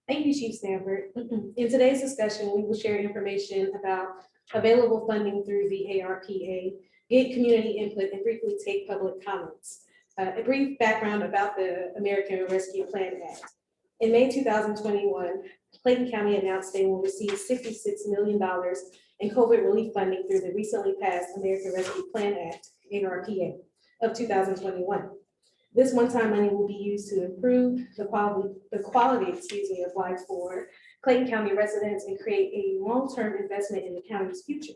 Thank you, Chief Stanford. In today's discussion, we will share information about available funding through the ARPA, get community input, and briefly take public comments. A brief background about the American Rescue Plan Act. In May 2021, Clayton County announced they will receive $66 million in COVID relief funding through the recently passed American Rescue Plan Act, ARPA, of 2021. This one-time money will be used to improve the quality of life for Clayton County residents and create a long-term investment in the county's future.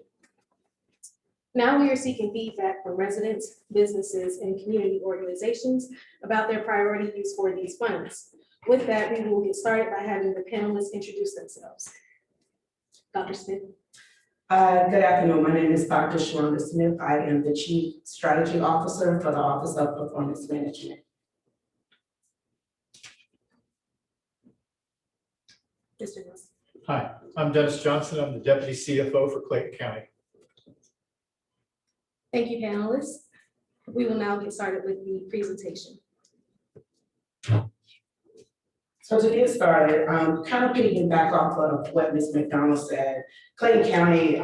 Now we are seeking feedback from residents, businesses, and community organizations about their priority use for these funds. With that, we will get started by having the panelists introduce themselves. Dr. Smith. Good afternoon. My name is Dr. Sharonda Smith. I am the Chief Strategy Officer for the Office of Performance Management. Mr. Nelson. Hi, I'm Dennis Johnson. I'm the Deputy CFO for Clayton County. Thank you, panelists. We will now get started with the presentation. So to get started, kind of piggyback off of what Ms. McDonald said, Clayton County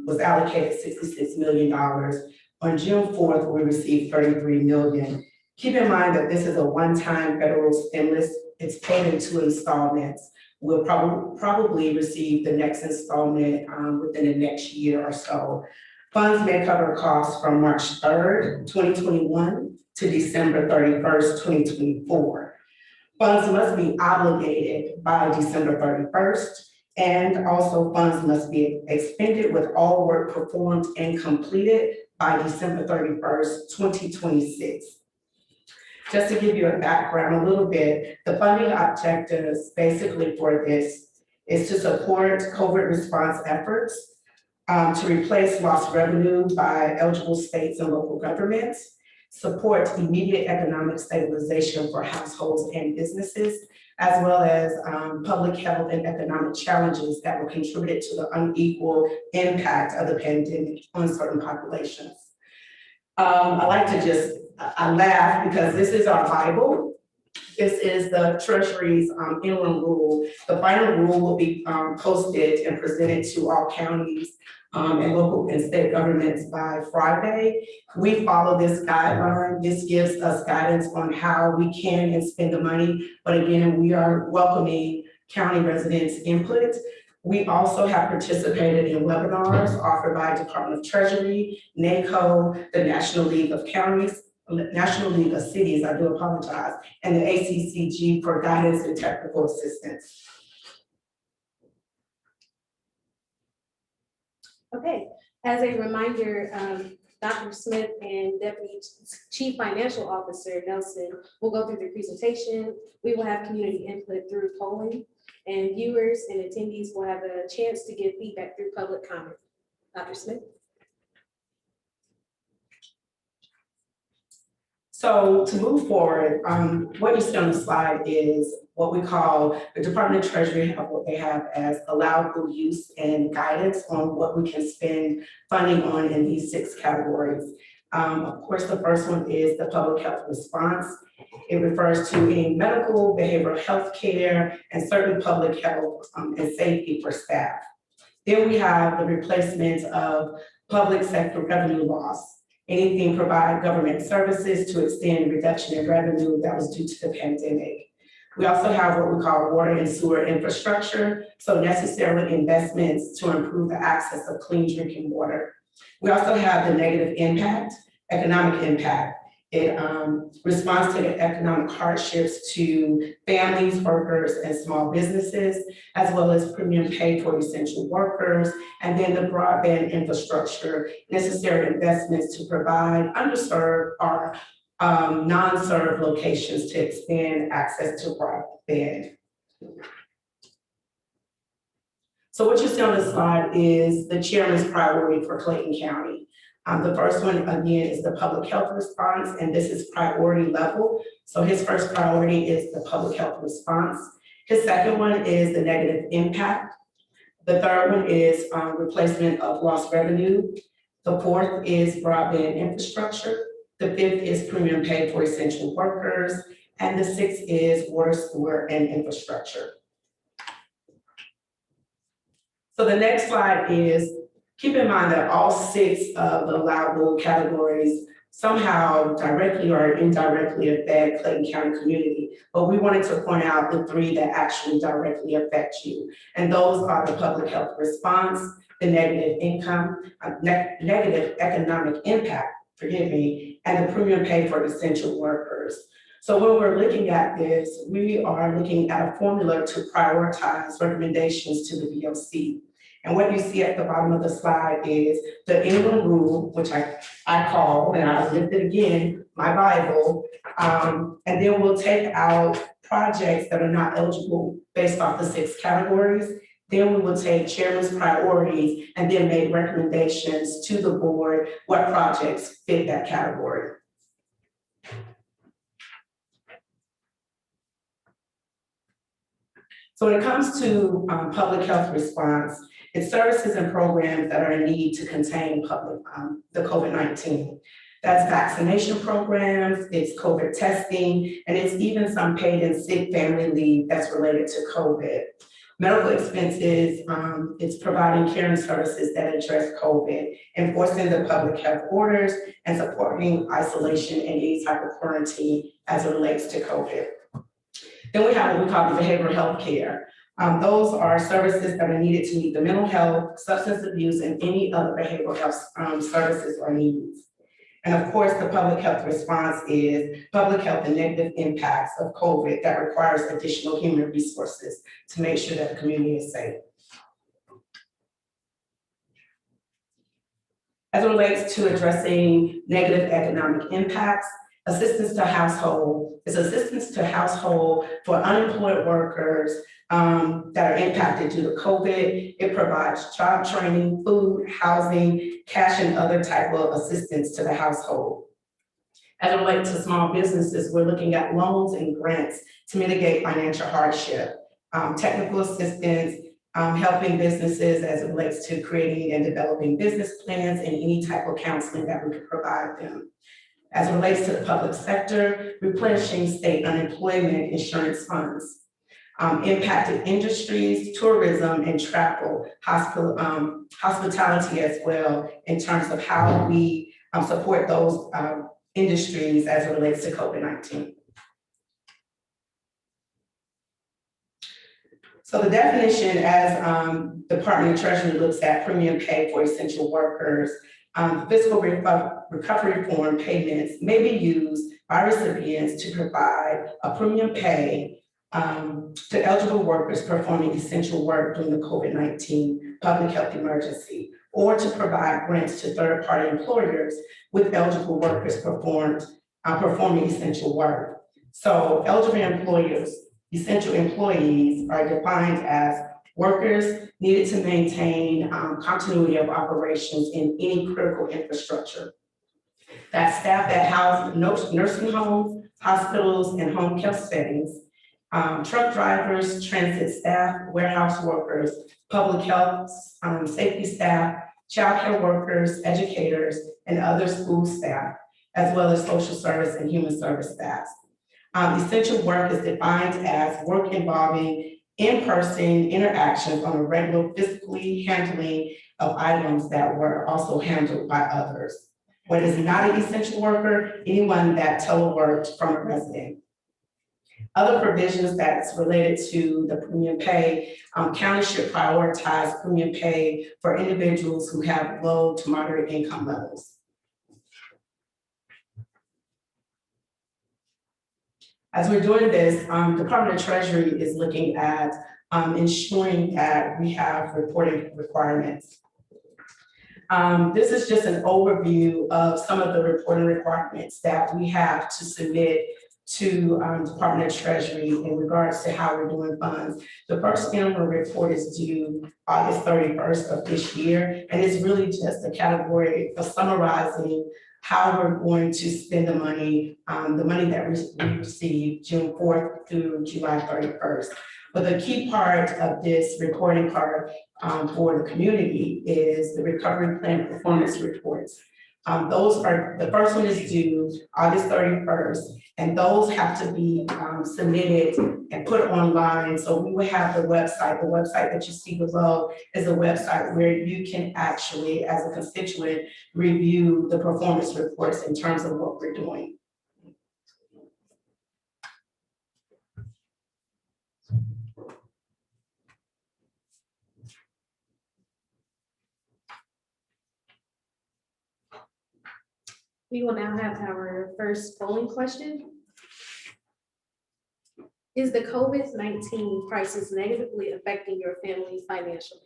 was allocated $66 million. On June 4th, we received $33 million. Keep in mind that this is a one-time federal stimulus. It's paid in 2 installments. We'll probably receive the next installment within the next year or so. Funds may cover costs from March 3rd, 2021 to December 31st, 2024. Funds must be obligated by December 31st, and also funds must be expended with all work performed and completed by December 31st, 2026. Just to give you a background a little bit, the funding objectives basically for this is to support COVID response efforts, to replace lost revenue by eligible states and local governments, support immediate economic stabilization for households and businesses, as well as public health and economic challenges that were contributed to the unequal impact of the pandemic on certain populations. I like to I laugh because this is our Bible. This is the Treasury's interim rule. The final rule will be posted and presented to all counties and local and state governments by Friday. We follow this guideline. This gives us guidance on how we can and spend the money. But again, we are welcoming county residents' input. We also have participated in webinars offered by Department of Treasury, NACO, the National League of Counties, National League of Cities, I do apologize, and the ACCG for guidance and technical assistance. Okay, as a reminder, Dr. Smith and Deputy Chief Financial Officer Nelson will go through the presentation. We will have community input through polling, and viewers and attendees will have a chance to give feedback through public comment. Dr. Smith. So to move forward, what you see on the slide is what we call the Department of Treasury, what they have as allowable use and guidance on what we can spend funding on in these 6 categories. Of course, the first one is the public health response. It refers to any medical, behavioral health care, and certain public health and safety for staff. Then we have the replacement of public sector revenue loss. Anything provide government services to extend reduction in revenue that was due to the pandemic. We also have what we call water and sewer infrastructure, so necessary investments to improve the access of clean drinking water. We also have the negative impact, economic impact. It responds to the economic hardships to families, workers, and small businesses, as well as premium pay for essential workers, and then the broadband infrastructure, necessary investments to provide underserved or non-served locations to expand access to broadband. So what you see on the slide is the chairman's priority for Clayton County. The first one, again, is the public health response, and this is priority level. So his first priority is the public health response. His second one is the negative impact. The third one is replacement of lost revenue. The fourth is broadband infrastructure. The fifth is premium pay for essential workers. And the sixth is water, sewer, and infrastructure. So the next slide is, keep in mind that all 6 of the allowable categories somehow directly or indirectly affect Clayton County Community. But we wanted to point out the 3 that actually directly affect you. And those are the public health response, the negative negative economic impact, and the premium pay for essential workers. So when we're looking at this, we are looking at a formula to prioritize recommendations to the VOC. And what you see at the bottom of the slide is the England rule, which I call, and I'll lift it again, my Bible. And then we'll take out projects that are not eligible based off the 6 categories. Then we will take chairman's priorities and then make recommendations to the board what projects fit that category. So when it comes to public health response, it's services and programs that are in need to contain the COVID-19. That's vaccination programs, it's COVID testing, and it's even some paid and sick family leave that's related to COVID. Medical expenses, it's providing care and services that address COVID, enforcing the public health orders, and supporting isolation and any type of quarantine as it relates to COVID. Then we have what we call behavioral health care. Those are services that are needed to meet the mental health, substance abuse, and any other behavioral health services or needs. And of course, the public health response is public health and negative impacts of COVID that requires additional human resources to make sure that the community is safe. As it relates to addressing negative economic impacts, assistance to household is assistance to household for unemployed workers that are impacted due to COVID. It provides job training, food, housing, cash, and other type of assistance to the household. As it relates to small businesses, we're looking at loans and grants to mitigate financial hardship, technical assistance, helping businesses as it relates to creating and developing business plans and any type of counseling that we could provide them. As it relates to the public sector, replenishing state unemployment insurance funds. Impacted industries, tourism, and travel, hospitality as well, in terms of how we support those industries as it relates to COVID-19. So the definition as Department of Treasury looks at premium pay for essential workers, fiscal recovery form payments may be used by recipients to provide a premium pay to eligible workers performing essential work during the COVID-19 public health emergency, or to provide grants to third-party employers with eligible workers performing essential work. So eligible employers, essential employees are defined as workers needed to maintain continuity of operations in any critical infrastructure. That's staff that house nursing homes, hospitals, and home care settings, truck drivers, transit staff, warehouse workers, public health, safety staff, childcare workers, educators, and other school staff, as well as social service and human service staff. Essential work is defined as work involving in-person interactions on a regular physically handling of items that were also handled by others. What is not an essential worker? Anyone that teleworked from a resident. Other provisions that's related to the premium pay, counties should prioritize premium pay for individuals who have low to moderate income levels. As we're doing this, Department of Treasury is looking at ensuring that we have reporting requirements. This is just an overview of some of the reporting requirements that we have to submit to Department of Treasury in regards to how we're doing funds. The first annual report is due August 31st of this year, and it's really just a category of summarizing how we're going to spend the money that we received June 4th through July 31st. But the key part of this reporting part for the community is the recovery plan performance reports. Those are, the first one is due August 31st, and those have to be submitted and put online. So we will have the website that you see below is a website where you can actually, as a constituent, review the performance reports in terms of what we're doing. We will now have our first polling question. Is the COVID-19 crisis negatively affecting your family financially?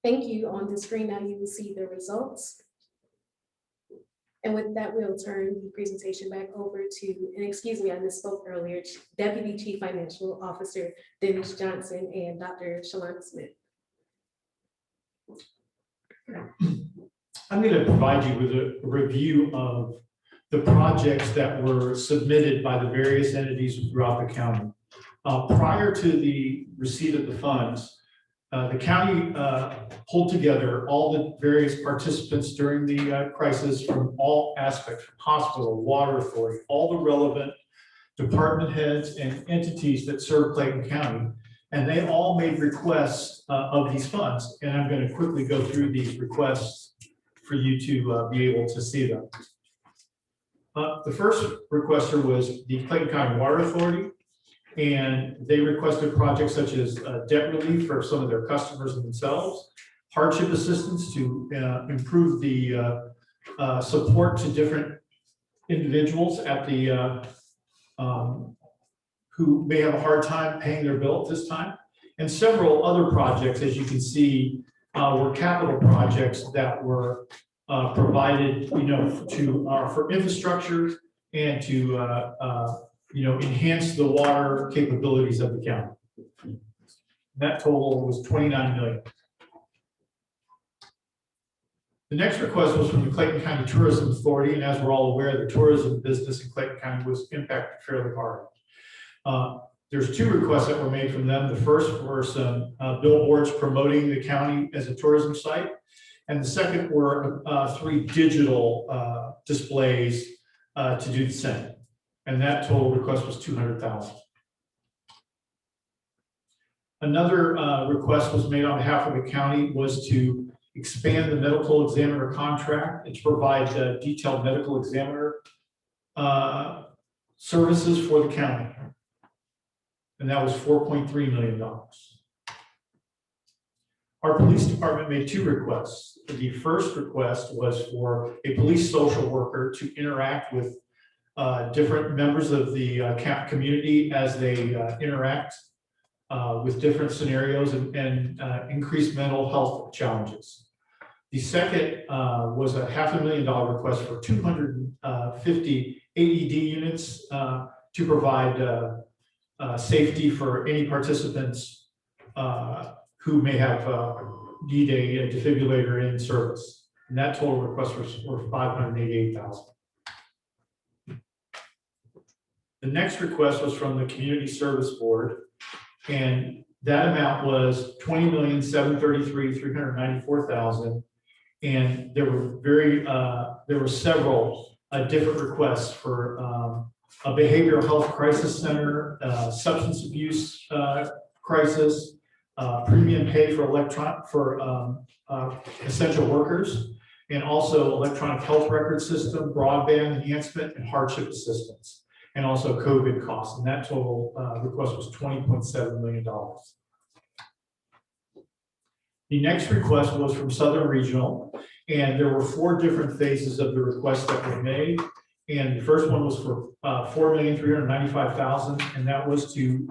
Thank you. On the screen now, you will see the results. And with that, we'll turn the presentation back over to, and excuse me, I misspoke earlier, Deputy Chief Financial Officer Dennis Johnson and Dr. Shalana Smith. I'm going to provide you with a review of the projects that were submitted by the various entities throughout the county. Prior to the receipt of the funds, the county pulled together all the various participants during the crisis from all aspects, from hospital, water authority, all the relevant department heads and entities that serve Clayton County. And they all made requests of these funds. And I'm going to quickly go through these requests for you to be able to see them. The first requester was the Clayton County Water Authority. And they requested projects such as debt relief for some of their customers and themselves, hardship assistance to improve the support to different individuals at the who may have a hard time paying their bill at this time, and several other projects, as you can see, were capital projects that were provided, for infrastructure and to enhance the water capabilities of the county. That total was $29 million. The next request was from the Clayton County Tourism Authority, and as we're all aware, the tourism business in Clayton County was impacted fairly hard. There's two requests that were made from them. The first were some billboards promoting the county as a tourism site, and the second were 3 digital displays to do the same. And that total request was $200,000. Another request was made on behalf of the county was to expand the medical examiner contract and to provide detailed medical examiner services for the county. And that was $4.3 million. Our police department made 2 requests. The first request was for a police social worker to interact with different members of the community as they interact with different scenarios and increased mental health challenges. The second was a $500,000 request for 250 AED units to provide safety for any participants who may have need a defibrillator in service. And that total request was $588,000. The next request was from the Community Service Board, and that amount was $20,733,394,000. And there were several different requests for a behavioral health crisis center, substance abuse crisis, premium pay for essential workers, and also electronic health record system, broadband enhancement, and hardship assistance, and also COVID costs. And that total request was $20.7 million. The next request was from Southern Regional, and there were 4 different phases of the request that were made. And the first one was for $4,395,000, and that was to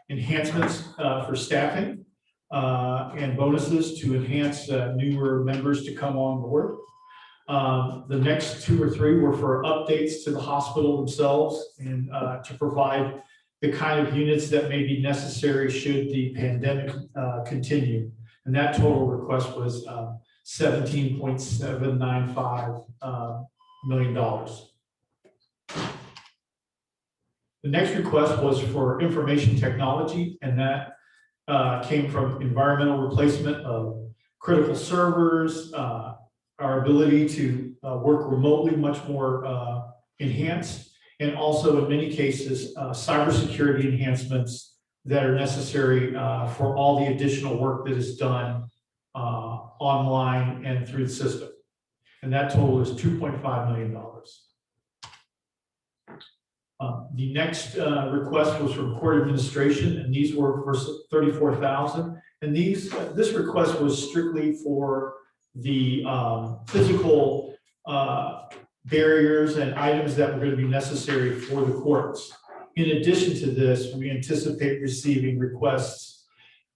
enhancements for staffing and bonuses to enhance newer members to come on board. The next 2 or 3 were for updates to the hospital themselves and to provide the kind of units that may be necessary should the pandemic continue. And that total request was $17.795 million. The next request was for information technology, and that came from environmental replacement of critical servers, our ability to work remotely much more enhanced, and also in many cases, cybersecurity enhancements that are necessary for all the additional work that is done online and through the system. And that total is $2.5 million. The next request was from court administration, and these were for $34,000. And this request was strictly for the physical barriers and items that were going to be necessary for the courts. In addition to this, we anticipate receiving requests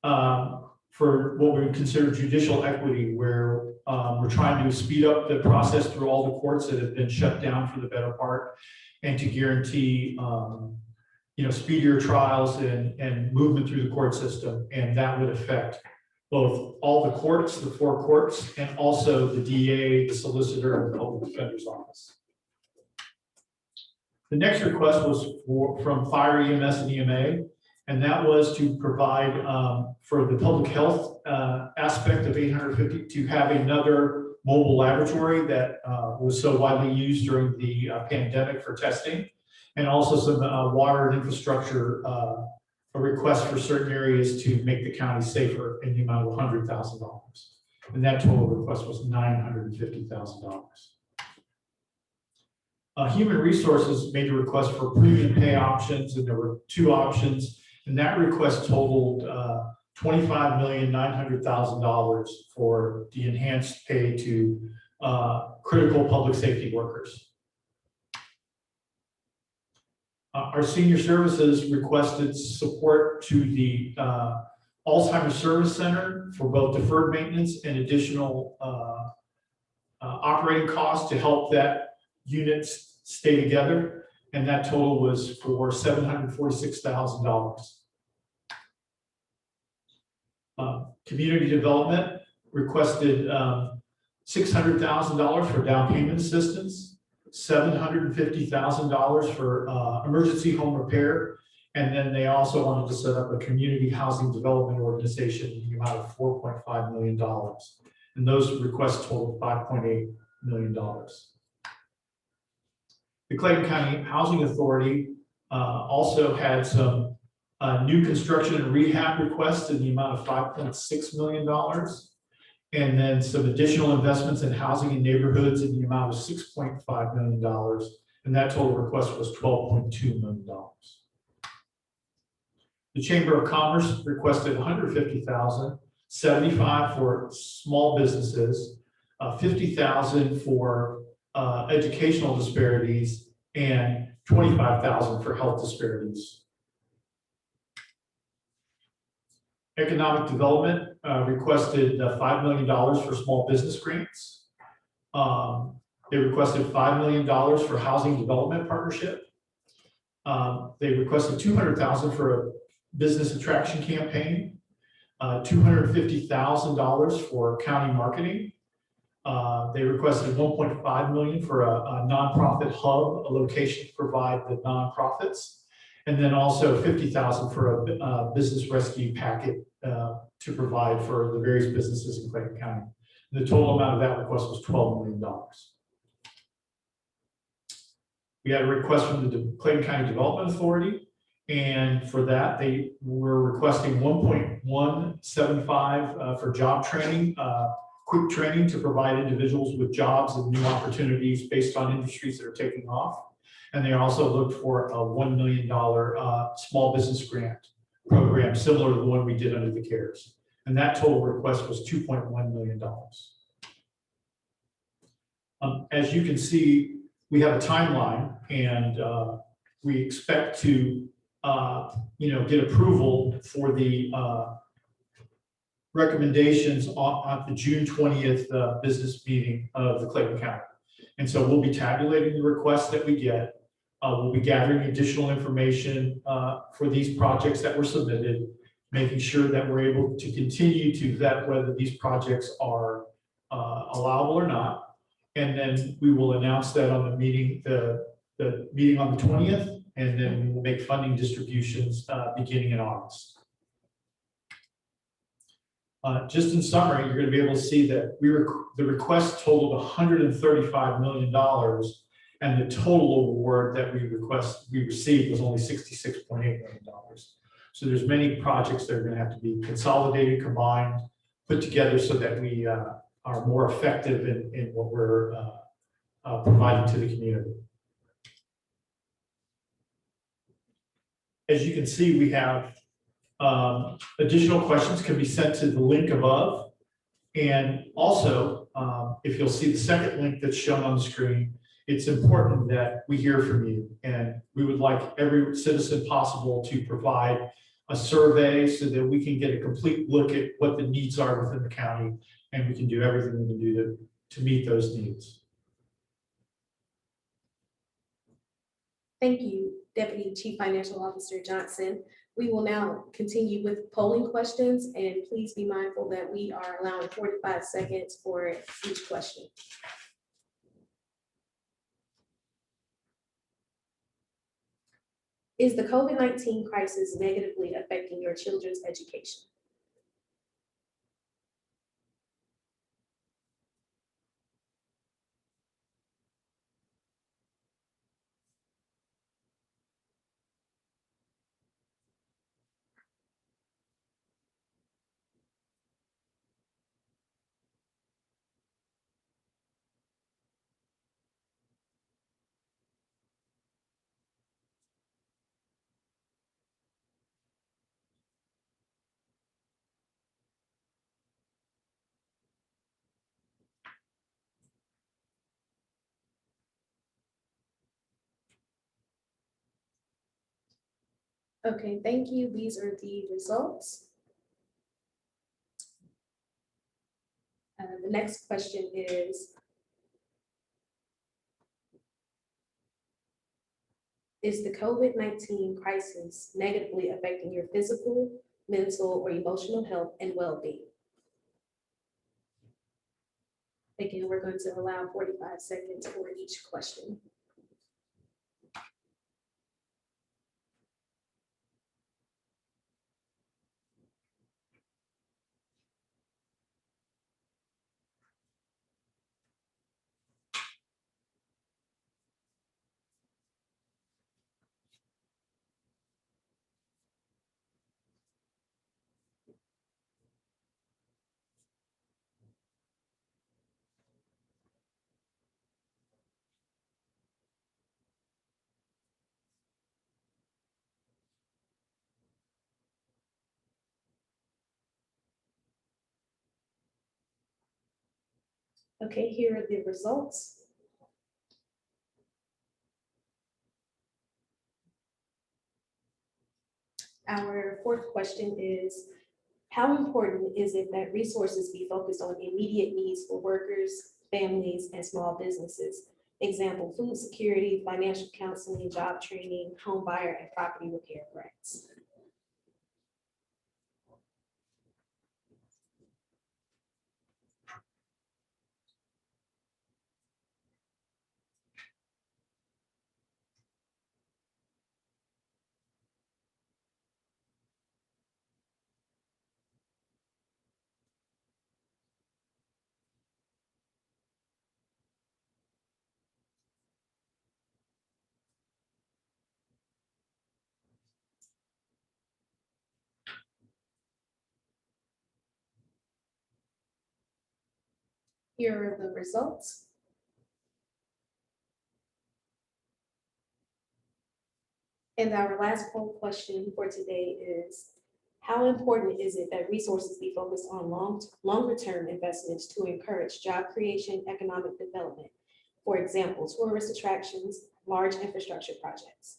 for what we would consider judicial equity, where we're trying to speed up the process through all the courts that have been shut down for the better part, and to guarantee speedier trials and movement through the court system. And that would affect both all the courts, the 4 courts, and also the DA, the solicitor, and the public defender's office. The next request was from Fire, EMS, and EMA, and that was to provide for the public health aspect of $850 to have another mobile laboratory that was so widely used during the pandemic for testing, and also some water and infrastructure, a request for certain areas to make the county safer in the amount of $100,000. And that total request was $950,000. Human Resources made a request for premium pay options, and there were 2 options, and that request totaled $25,900,000 for the enhanced pay to critical public safety workers. Our senior services requested support to the Alzheimer's Service Center for both deferred maintenance and additional operating costs to help that unit stay together, and that total was for $746,000. Community Development requested $600,000 for down payment assistance, $750,000 for emergency home repair, and then they also wanted to set up a community housing development organization in the amount of $4.5 million. And those requests totaled $5.8 million. The Clayton County Housing Authority also had some new construction and rehab requests in the amount of $5.6 million, and then some additional investments in housing and neighborhoods in the amount of $6.5 million, and that total request was $12.2 million. The Chamber of Commerce requested $150,000, $75,000 for small businesses, $50,000 for educational disparities, and $25,000 for health disparities. Economic Development requested $5 million for small business grants. They requested $5 million for housing development partnership. They requested $200,000 for a business attraction campaign, $250,000 for county marketing. They requested $1.5 million for a nonprofit hub, a location to provide the nonprofits, and then also $50,000 for a business rescue packet to provide for the various businesses in Clayton County. And the total amount of that request was $12 million. We had a request from the Clayton County Development Authority, and for that they were requesting $1.175 for job training quick training to provide individuals with jobs and new opportunities based on industries that are taking off. And they also looked for a $1 million small business grant program, similar to the one we did under the CARES. And that total request was $2.1 million. As you can see, we have a timeline, and we expect to get approval for the recommendations on the June 20th business meeting of the Clayton County. And so we'll be tabulating the requests that we get. We'll be gathering additional information for these projects that were submitted, making sure that we're able to continue to vet whether these projects are allowable or not. And then we will announce that on the meeting, the meeting on the 20th, and then we will make funding distributions beginning in August. Just in summary, you're going to be able to see that the request totaled $135 million, and the total award that we received was only $66.8 million. So there's many projects that are going to have to be consolidated, combined, put together so that we are more effective in what we're providing to the community. As you can see, we have additional questions can be sent to the link above. And also, if you'll see the second link that's shown on the screen, it's important that we hear from you. And we would like every citizen possible to provide a survey so that we can get a complete look at what the needs are within the county, and we can do everything we can do to meet those needs. Thank you, Deputy Chief Financial Officer Johnson. We will now continue with polling questions, and please be mindful that we are allowing 45 seconds for each question. Is the COVID-19 crisis negatively affecting your children's education? Okay, thank you. These are the results. The next question is the COVID-19 crisis negatively affecting your physical, mental, or emotional health and well-being? Again, we're going to allow 45 seconds for each question. Okay, here are the results. Our fourth question is, how important is it that resources be focused on immediate needs for workers, families, and small businesses? Example, food security, financial counseling, job training, home buyer, and property repair grants. Here are the results. And our last poll question for today is, how important is it that resources be focused on longer term investments to encourage job creation, economic development? For example, tourist attractions, large infrastructure projects.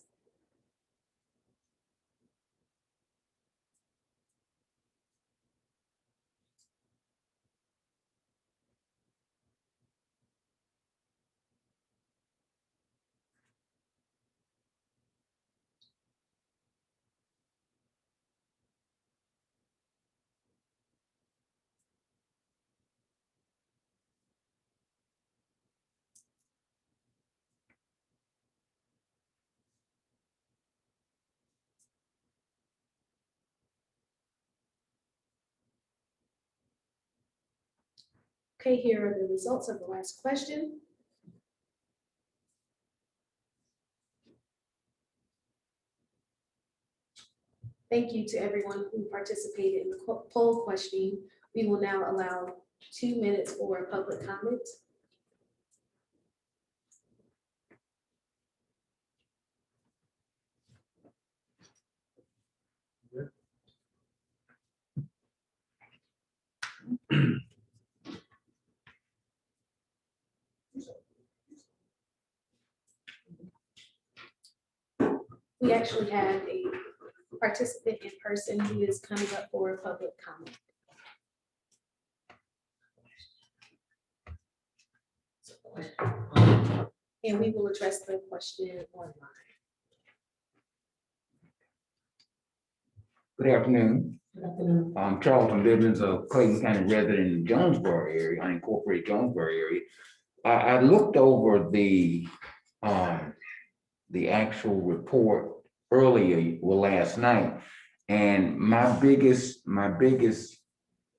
Okay, here are the results of the last question. Thank you to everyone who participated in the poll question. We will now allow 2 minutes for public comment. We actually have a participant in person who is coming up for public comment. And we will address the question online. Good afternoon. Good afternoon. I'm Charlton Bivens, a Clayton County resident in the Jonesboro area, unincorporated Jonesboro area. I looked over the actual report earlier, well, last night, and my biggest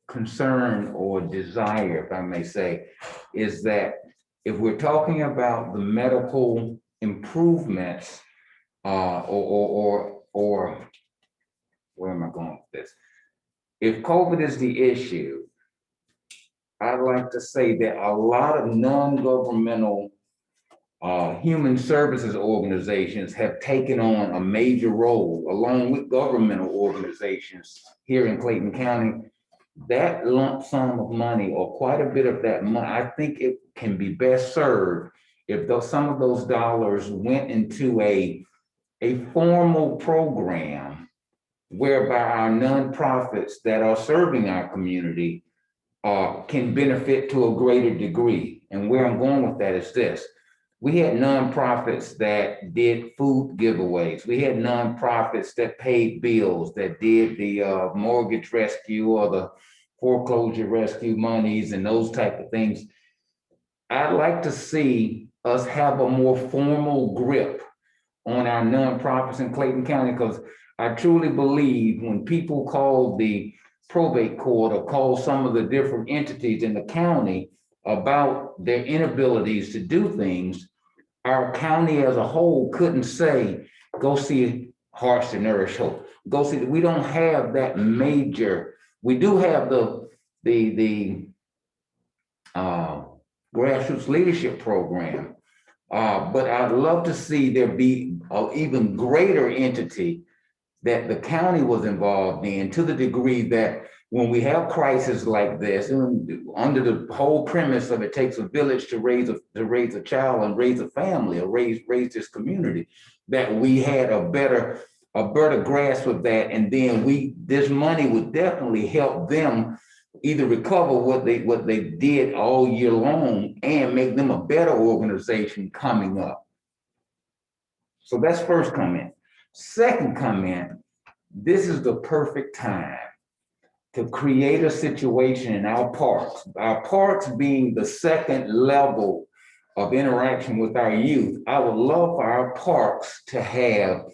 concern or desire, if I may say, is that if we're talking about the medical improvements, or where am I going with this? If COVID is the issue, I'd like to say that a lot of non-governmental human services organizations have taken on a major role along with governmental organizations here in Clayton County. That lump sum of money, or quite a bit of that money, I think it can be best served if some of those dollars went into a formal program whereby our nonprofits that are serving our community can benefit to a greater degree. And where I'm going with that is this. We had nonprofits that did food giveaways. We had nonprofits that paid bills, that did the mortgage rescue or the foreclosure rescue monies and those type of things. I'd like to see us have a more formal grip on our nonprofits in Clayton County, because I truly believe when people call the probate court or call some of the different entities in the county about their inabilities to do things, our county as a whole couldn't say, go see Hearts to Nourish Hope. Go see, we don't have that major, we do have the grassroots leadership program, but I'd love to see there be an even greater entity that the county was involved in, to the degree that when we have crises like this, under the whole premise of it takes a village to raise a child and raise a family or raise this community, that we had a better grasp of that, and then this money would definitely help them either recover what they did all year long and make them a better organization coming up. So that's first comment. Second comment, this is the perfect time to create a situation in our parks being the second level of interaction with our youth. I would love for our parks to have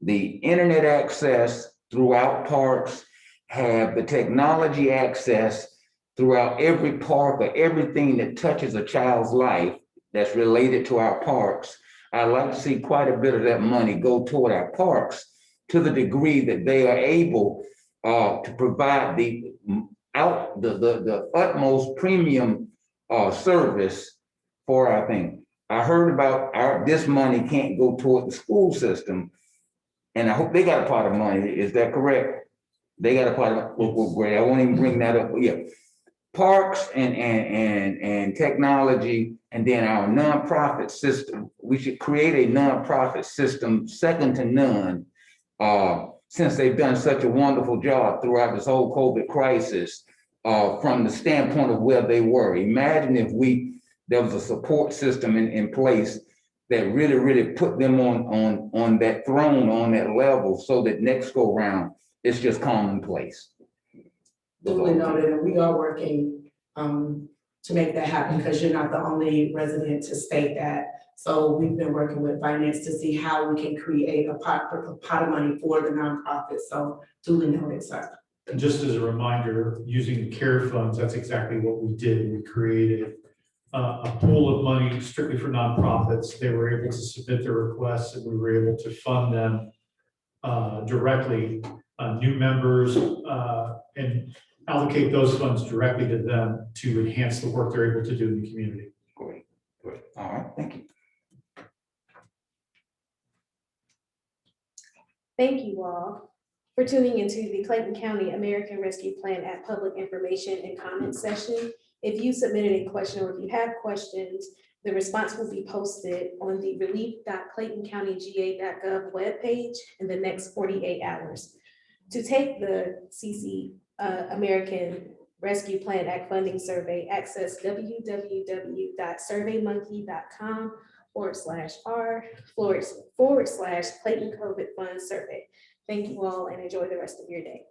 the internet access throughout parks, have the technology access throughout every park, or everything that touches a child's life that's related to our parks. I'd like to see quite a bit of that money go toward our parks, to the degree that they are able to provide the utmost premium service for our thing. I heard about this money can't go toward the school system. And I hope they got a pot of money. Is that correct? They got a pot of, well, great. I won't even bring that up, but yeah. Parks and technology, and then our nonprofit system. We should create a nonprofit system second to none, since they've done such a wonderful job throughout this whole COVID crisis, from the standpoint of where they were. Imagine if there was a support system in place that really put them on that throne, on that level, so that next go round, it's just commonplace. Duly noted, and we are working to make that happen, because you're not the only resident to state that. So we've been working with finance to see how we can create a pot of money for the nonprofit. So duly noted, sir. And just as a reminder, using the CARE funds, that's exactly what we did. We created a pool of money strictly for nonprofits. They were able to submit their requests, and we were able to fund them directly, new members, and allocate those funds directly to them to enhance the work they're able to do in the community. Great. All right, thank you. Thank you all for tuning into the Clayton County American Rescue Plan Act Public Information and Comment session. If you submitted a question or if you have questions, the response will be posted on the relief.claytoncountyga.gov webpage in the next 48 hours. To take the CC American Rescue Plan Act funding survey, access www.surveymonkey.com/r/Clayton COVID Fund Survey. Thank you all and enjoy the rest of your day.